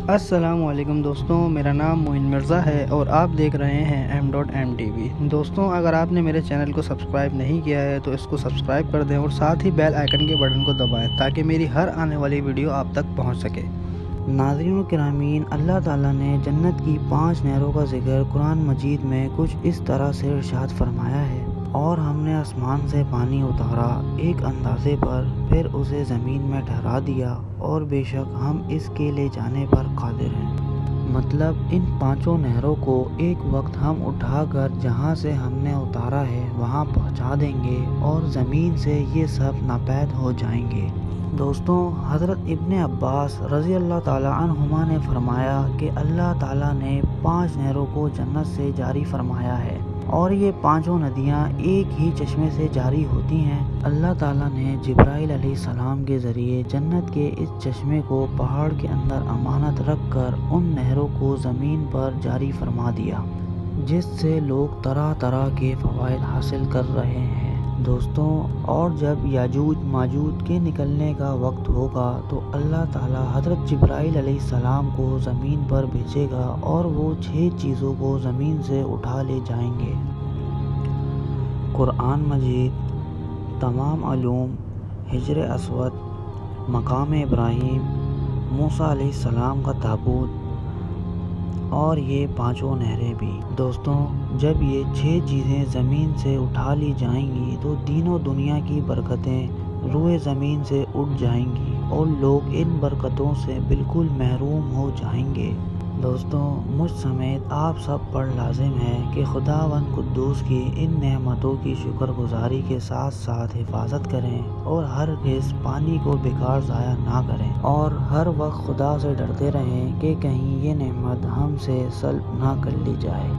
السلام علیکم دوستوں، میرا نام معین مرزا ہے اور آپ دیکھ رہے ہیں M.M TV۔ دوستوں، اگر آپ نے میرے چینل کو سبسکرائب نہیں کیا ہے تو اس کو سبسکرائب کر دیں اور ساتھ ہی بیل آئیکن کے بٹن کو دبائیں تاکہ میری ہر آنے والی ویڈیو آپ تک پہنچ سکے۔ ناظرین و کرامین، اللہ تعالیٰ نے جنت کی 5 نہروں کا ذکر قرآن مجید میں کچھ اس طرح سے ارشاد فرمایا ہے: اور ہم نے آسمان سے پانی اتارا ایک اندازے پر، پھر اسے زمین میں ٹھہرا دیا، اور بے شک ہم اس کے لے جانے پر قادر ہیں۔ مطلب ان 5 نہروں کو ایک وقت ہم اٹھا کر جہاں سے ہم نے اتارا ہے وہاں پہنچا دیں گے اور زمین سے یہ سب ناپید ہو جائیں گے۔ دوستوں، حضرت ابن عباس رضی اللہ تعالیٰ عنہما نے فرمایا کہ اللہ تعالیٰ نے 5 نہروں کو جنت سے جاری فرمایا ہے، اور یہ 5 ندیاں ایک ہی چشمے سے جاری ہوتی ہیں۔ اللہ تعالیٰ نے جبرائیل علیہ السلام کے ذریعے جنت کے اس چشمے کو پہاڑ کے اندر امانت رکھ کر ان نہروں کو زمین پر جاری فرما دیا، جس سے لوگ طرح طرح کے فوائد حاصل کر رہے ہیں۔ دوستوں، اور جب یاجوج ماجوج کے نکلنے کا وقت ہوگا تو اللہ تعالیٰ حضرت جبرائیل علیہ السلام کو زمین پر بھیجے گا اور وہ 6 چیزوں کو زمین سے اٹھا لے جائیں گے: قرآن مجید، تمام علوم، حجر اسود، مقام ابراہیم، موسیٰ علیہ السلام کا تابوت، اور یہ 5 نہریں بھی۔ دوستوں، جب یہ 6 چیزیں زمین سے اٹھا لی جائیں گی تو دین و دنیا کی برکتیں روئے زمین سے اٹھ جائیں گی اور لوگ ان برکتوں سے بالکل محروم ہو جائیں گے۔ دوستوں، مجھ سمیت آپ سب پر لازم ہے کہ خداوند قدوس کی ان نعمتوں کی شکر گزاری کے ساتھ ساتھ حفاظت کریں اور ہرگز پانی کو بیکار ضائع نہ کریں، اور ہر وقت خدا سے ڈرتے رہیں کہ کہیں یہ نعمت ہم سے سلب نہ کر لی جائے۔